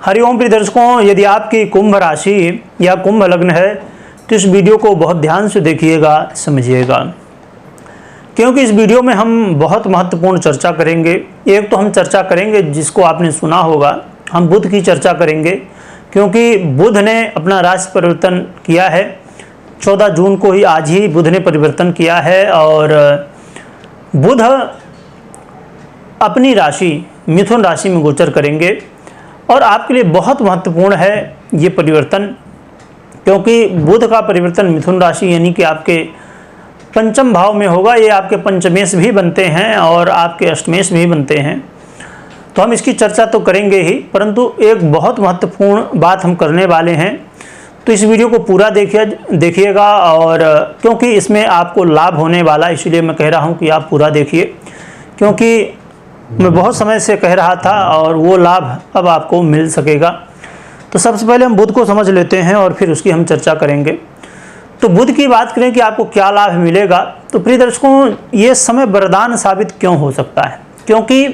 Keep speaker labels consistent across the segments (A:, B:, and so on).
A: हरिओम प्रिय दर्शकों, यदि आपकी कुंभ राशि या कुंभ लग्न है तो इस वीडियो को बहुत ध्यान से देखिएगा, समझिएगा, क्योंकि इस वीडियो में हम बहुत महत्वपूर्ण चर्चा करेंगे। एक तो हम चर्चा करेंगे जिसको आपने सुना होगा, हम बुध की चर्चा करेंगे, क्योंकि बुध ने अपना राशि परिवर्तन किया है। 14 जून को ही, आज ही बुध ने परिवर्तन किया है और बुध अपनी राशि मिथुन राशि में गोचर करेंगे और आपके लिए बहुत महत्वपूर्ण है ये परिवर्तन, क्योंकि बुध का परिवर्तन मिथुन राशि यानी कि आपके पंचम भाव में होगा। ये आपके पंचमेश भी बनते हैं और आपके अष्टमेश भी बनते हैं, तो हम इसकी चर्चा तो करेंगे ही, परंतु एक बहुत महत्वपूर्ण बात हम करने वाले हैं। तो इस वीडियो को पूरा देखिएगा और क्योंकि इसमें आपको लाभ होने वाला, इसीलिए मैं कह रहा हूँ कि आप पूरा देखिए, क्योंकि मैं बहुत समय से कह रहा था और वो लाभ अब आपको मिल सकेगा। तो सबसे पहले हम बुध को समझ लेते हैं और फिर उसकी हम चर्चा करेंगे। तो बुध की बात करें कि आपको क्या लाभ मिलेगा, तो प्रिय दर्शकों, ये समय वरदान साबित क्यों हो सकता है, क्योंकि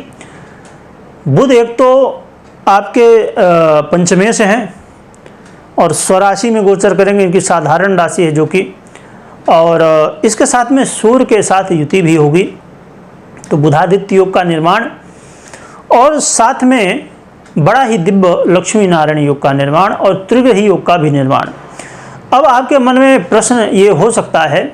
A: बुध एक तो आपके पंचमे से हैं और स्वराशि में गोचर करेंगे, इनकी साधारण राशि है जो कि, और इसके साथ में सूर्य के साथ युति भी होगी, तो बुधादित्य योग का निर्माण और साथ में बड़ा ही दिव्य लक्ष्मी नारायण योग का निर्माण और त्रिग्रही योग का भी निर्माण। अब आपके मन में प्रश्न ये हो सकता है,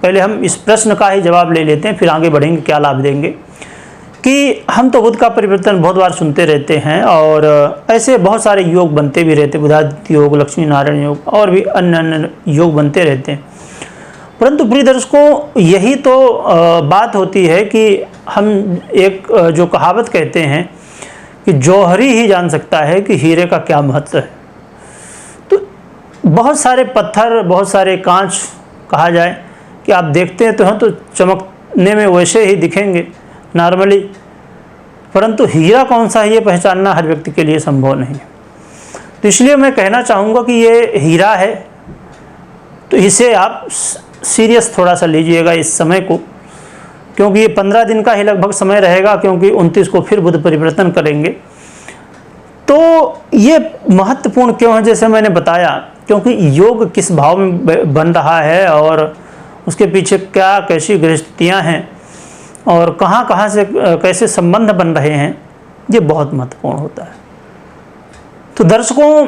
A: पहले हम इस प्रश्न का ही जवाब ले लेते हैं, फिर आगे बढ़ेंगे क्या लाभ देंगे, कि हम तो बुध का परिवर्तन बहुत बार सुनते रहते हैं और ऐसे बहुत सारे योग बनते भी रहते, बुधादित्य योग, लक्ष्मी नारायण योग और भी अन्य अन्य योग बनते रहते हैं। परंतु प्रिय दर्शकों, यही तो बात होती है कि हम एक जो कहावत कहते हैं कि जौहरी ही जान सकता है कि हीरे का क्या महत्व है। तो बहुत सारे पत्थर, बहुत सारे कांच कहा जाए कि आप देखते हैं तो चमकने में वैसे ही दिखेंगे नॉर्मली, परंतु हीरा कौन सा है ये पहचानना हर व्यक्ति के लिए संभव नहीं है। तो इसलिए मैं कहना चाहूँगा कि ये हीरा है, तो इसे आप सीरियस थोड़ा सा लीजिएगा इस समय को, क्योंकि ये 15 दिन का ही लगभग समय रहेगा, क्योंकि 29 को फिर बुध परिवर्तन करेंगे। तो ये महत्वपूर्ण क्यों है, जैसे मैंने बताया, क्योंकि योग किस भाव में बन रहा है और उसके पीछे क्या कैसी गृहस्थितियाँ हैं और कहाँ कहाँ से कैसे संबंध बन रहे हैं, ये बहुत महत्वपूर्ण होता है। तो दर्शकों,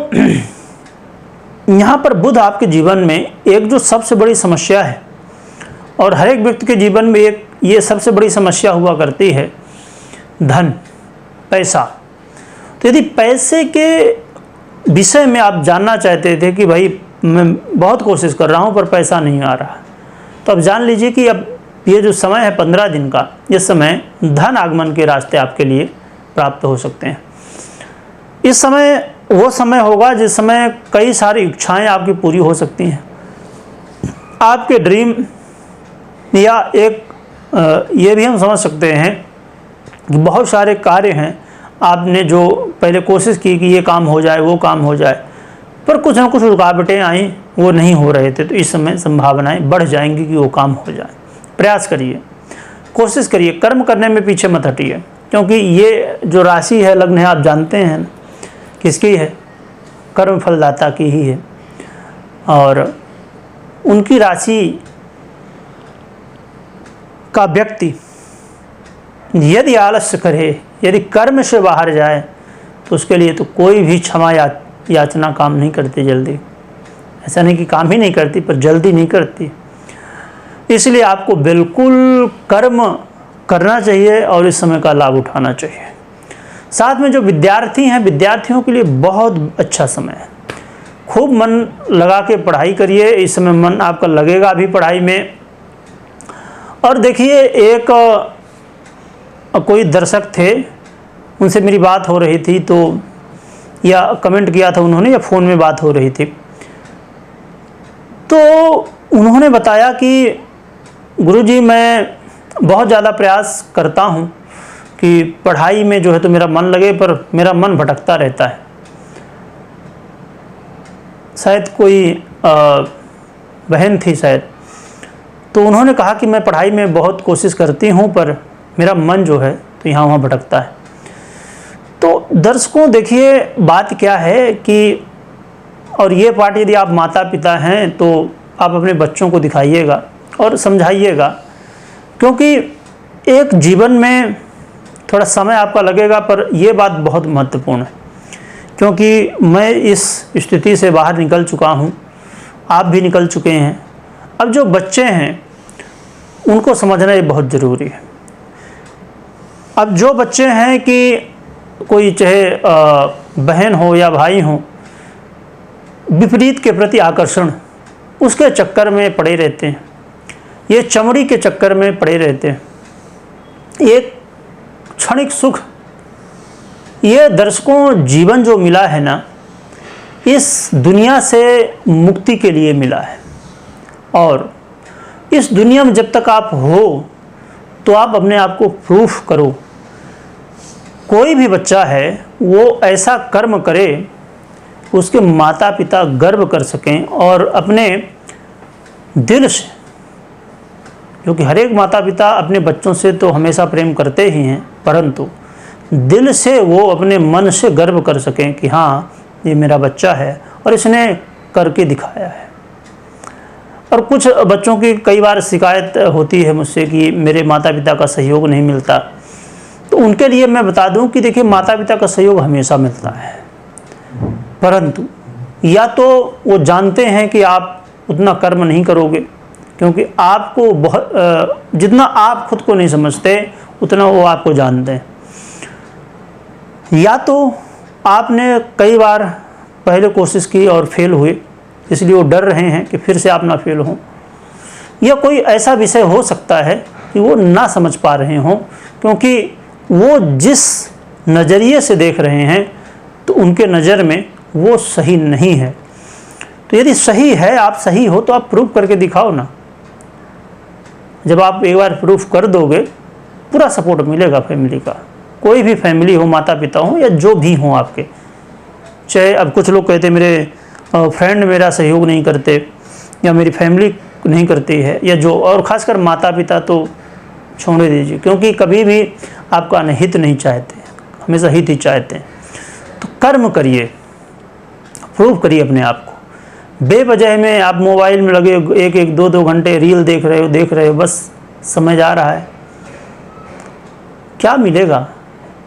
A: यहाँ पर बुध आपके जीवन में एक जो सबसे बड़ी समस्या है, और हर एक व्यक्ति के जीवन में एक ये सबसे बड़ी समस्या हुआ करती है, धन, पैसा। तो यदि पैसे के विषय में आप जानना चाहते थे कि भाई मैं बहुत कोशिश कर रहा हूँ पर पैसा नहीं आ रहा, तो अब जान लीजिए कि अब ये जो समय है 15 दिन का, इस समय धन आगमन के रास्ते आपके लिए प्राप्त हो सकते हैं। इस समय वो समय होगा जिस समय कई सारी इच्छाएं आपकी पूरी हो सकती हैं, आपके ड्रीम, या एक ये भी हम समझ सकते हैं कि बहुत सारे कार्य हैं आपने जो पहले कोशिश की कि ये काम हो जाए, वो काम हो जाए, पर कुछ ना कुछ रुकावटें आई, वो नहीं हो रहे थे। तो इस समय संभावनाएं बढ़ जाएंगी कि वो काम हो जाए। प्रयास करिए, कोशिश करिए, कर्म करने में पीछे मत हटिए, क्योंकि ये जो राशि है, लग्न है, आप जानते हैं किसकी है, कर्म फलदाता की ही है, और उनकी राशि का व्यक्ति यदि आलस्य करे, यदि कर्म से बाहर जाए, तो उसके लिए तो कोई भी क्षमा याचना काम नहीं करती जल्दी। ऐसा नहीं कि काम ही नहीं करती, पर जल्दी नहीं करती। इसलिए आपको बिल्कुल कर्म करना चाहिए और इस समय का लाभ उठाना चाहिए। साथ में जो विद्यार्थी हैं, विद्यार्थियों के लिए बहुत अच्छा समय है। खूब मन लगा के पढ़ाई करिए, इस समय मन आपका लगेगा भी पढ़ाई में। और देखिए, एक कोई दर्शक थे, उनसे मेरी बात हो रही थी, तो या कमेंट किया था उन्होंने, या फ़ोन में बात हो रही थी, तो उन्होंने बताया कि गुरुजी, मैं बहुत ज़्यादा प्रयास करता हूँ कि पढ़ाई में जो है तो मेरा मन लगे, पर मेरा मन भटकता रहता है। शायद कोई बहन थी शायद, तो उन्होंने कहा कि मैं पढ़ाई में बहुत कोशिश करती हूँ, पर मेरा मन जो है तो यहाँ वहाँ भटकता है। तो दर्शकों देखिए, बात क्या है कि, और ये पाठ यदि आप माता पिता हैं तो आप अपने बच्चों को दिखाइएगा और समझाइएगा, क्योंकि एक जीवन में थोड़ा समय आपका लगेगा, पर यह बात बहुत महत्वपूर्ण है, क्योंकि मैं इस स्थिति से बाहर निकल चुका हूँ, आप भी निकल चुके हैं। अब जो बच्चे हैं उनको समझना ये बहुत ज़रूरी है। अब जो बच्चे हैं कि कोई चाहे बहन हो या भाई हो, विपरीत के प्रति आकर्षण, उसके चक्कर में पड़े रहते हैं, ये चमड़ी के चक्कर में पड़े रहते हैं, एक क्षणिक सुख, ये दर्शकों जीवन जो मिला है ना, इस दुनिया से मुक्ति के लिए मिला है। और इस दुनिया में जब तक आप हो तो आप अपने आप को प्रूफ करो। कोई भी बच्चा है वो ऐसा कर्म करे उसके माता पिता गर्व कर सकें और अपने दिल से, क्योंकि हर एक माता पिता अपने बच्चों से तो हमेशा प्रेम करते ही हैं, परंतु दिल से वो अपने मन से गर्व कर सकें कि हाँ, ये मेरा बच्चा है और इसने करके दिखाया है। और कुछ बच्चों की कई बार शिकायत होती है मुझसे कि मेरे माता पिता का सहयोग नहीं मिलता, तो उनके लिए मैं बता दूं कि देखिए, माता पिता का सहयोग हमेशा मिलता है, परंतु या तो वो जानते हैं कि आप उतना कर्म नहीं करोगे, क्योंकि आपको बहुत जितना आप खुद को नहीं समझते उतना वो आपको जानते हैं, या तो आपने कई बार पहले कोशिश की और फेल हुए, इसलिए वो डर रहे हैं कि फिर से आप ना फेल हों, या कोई ऐसा विषय हो सकता है कि वो ना समझ पा रहे हों, क्योंकि वो जिस नज़रिए से देख रहे हैं तो उनके नज़र में वो सही नहीं है। तो यदि सही है, आप सही हो, तो आप प्रूफ करके दिखाओ ना। जब आप एक बार प्रूफ कर दोगे, पूरा सपोर्ट मिलेगा फैमिली का, कोई भी फैमिली हो, माता पिता हो या जो भी हो आपके। चाहे अब कुछ लोग कहते मेरे फ्रेंड मेरा सहयोग नहीं करते या मेरी फैमिली नहीं करती है, या जो, और ख़ासकर माता पिता तो छोड़ दीजिए, क्योंकि कभी भी आपका हित नहीं चाहते, हमेशा हित ही चाहते हैं। तो कर्म करिए, प्रूव करिए अपने आप को। बेवजह में आप मोबाइल में लगे एक एक दो दो घंटे रील देख रहे हो, बस समय जा रहा है, क्या मिलेगा?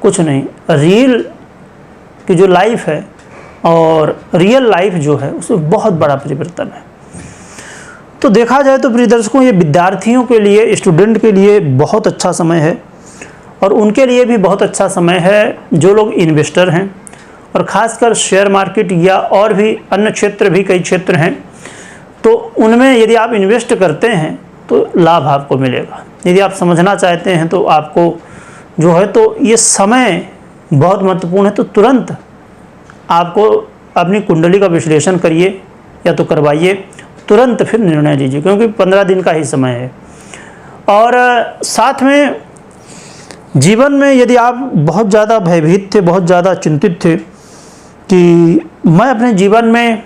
A: कुछ नहीं। रील की जो लाइफ है और रियल लाइफ जो है उसमें बहुत बड़ा परिवर्तन है। तो देखा जाए तो प्रिय दर्शकों, ये विद्यार्थियों के लिए, स्टूडेंट के लिए बहुत अच्छा समय है, और उनके लिए भी बहुत अच्छा समय है जो लोग इन्वेस्टर हैं, और ख़ासकर शेयर मार्केट या और भी अन्य क्षेत्र, भी कई क्षेत्र हैं, तो उनमें यदि आप इन्वेस्ट करते हैं तो लाभ आपको मिलेगा। यदि आप समझना चाहते हैं तो आपको जो है, तो ये समय बहुत महत्वपूर्ण है, तो तुरंत आपको अपनी कुंडली का विश्लेषण करिए या तो करवाइए, तुरंत फिर निर्णय लीजिए, क्योंकि 15 दिन का ही समय है। और साथ में जीवन में यदि आप बहुत ज़्यादा भयभीत थे, बहुत ज़्यादा चिंतित थे कि मैं अपने जीवन में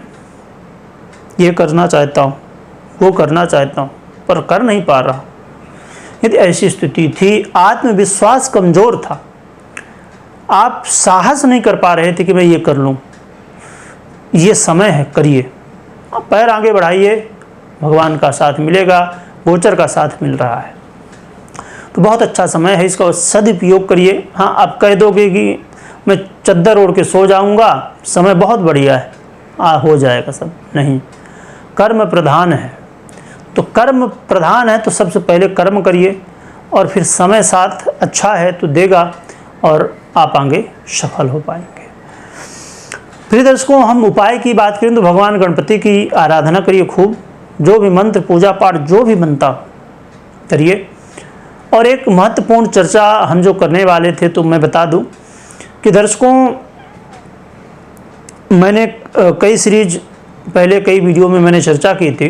A: ये करना चाहता हूँ, वो करना चाहता हूँ, पर कर नहीं पा रहा, यदि ऐसी स्थिति थी, आत्मविश्वास कमज़ोर था, आप साहस नहीं कर पा रहे थे कि मैं ये कर लूँ, ये समय है, करिए। आप पैर आगे बढ़ाइए, भगवान का साथ मिलेगा, गोचर का साथ मिल रहा है, तो बहुत अच्छा समय है, इसका सदुपयोग करिए। हाँ, आप कह दोगे कि मैं चद्दर ओढ़ के सो जाऊंगा, समय बहुत बढ़िया है, हो जाएगा सब, नहीं, कर्म प्रधान है। तो कर्म प्रधान है तो सबसे पहले कर्म करिए, और फिर समय साथ अच्छा है तो देगा, और आप आगे सफल हो पाएंगे। प्रिय दर्शकों, हम उपाय की बात करें तो भगवान गणपति की आराधना करिए खूब, जो भी मंत्र पूजा पाठ जो भी बनता करिए। और एक महत्वपूर्ण चर्चा हम जो करने वाले थे, तो मैं बता दूं कि दर्शकों, मैंने कई सीरीज पहले कई वीडियो में मैंने चर्चा की थी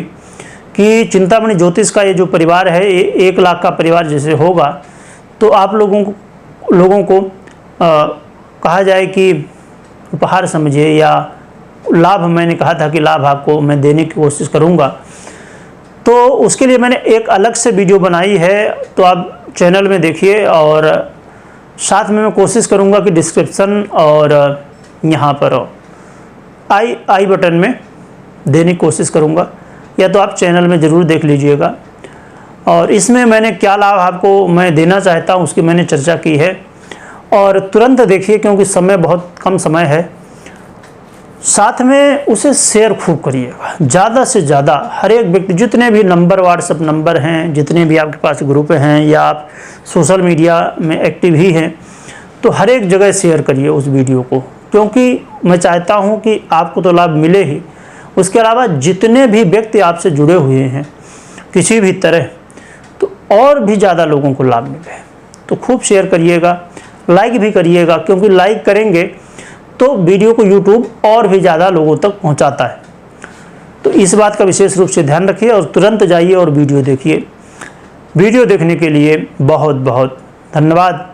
A: कि चिंतामणि ज्योतिष का ये जो परिवार है, ये 1 लाख का परिवार जैसे होगा, तो आप लोगों को कहा जाए कि उपहार समझिए या लाभ। मैंने कहा था कि लाभ आपको मैं देने की कोशिश करूंगा, तो उसके लिए मैंने एक अलग से वीडियो बनाई है, तो आप चैनल में देखिए और साथ में मैं कोशिश करूँगा कि डिस्क्रिप्शन और यहाँ पर आई बटन में देने की कोशिश करूँगा, या तो आप चैनल में ज़रूर देख लीजिएगा। और इसमें मैंने क्या लाभ आपको मैं देना चाहता हूँ उसकी मैंने चर्चा की है, और तुरंत देखिए क्योंकि समय बहुत कम समय है। साथ में उसे शेयर खूब करिएगा, ज़्यादा से ज़्यादा हर एक व्यक्ति, जितने भी नंबर व्हाट्सएप नंबर हैं, जितने भी आपके पास ग्रुप हैं या आप सोशल मीडिया में एक्टिव ही हैं, तो हर एक जगह शेयर करिए उस वीडियो को, क्योंकि मैं चाहता हूं कि आपको तो लाभ मिले ही, उसके अलावा जितने भी व्यक्ति आपसे जुड़े हुए हैं किसी भी तरह, तो और भी ज़्यादा लोगों को लाभ मिले। तो खूब शेयर करिएगा, लाइक भी करिएगा, क्योंकि लाइक करेंगे तो वीडियो को यूट्यूब और भी ज़्यादा लोगों तक पहुंचाता है। तो इस बात का विशेष रूप से ध्यान रखिए और तुरंत जाइए और वीडियो देखिए। वीडियो देखने के लिए बहुत बहुत धन्यवाद।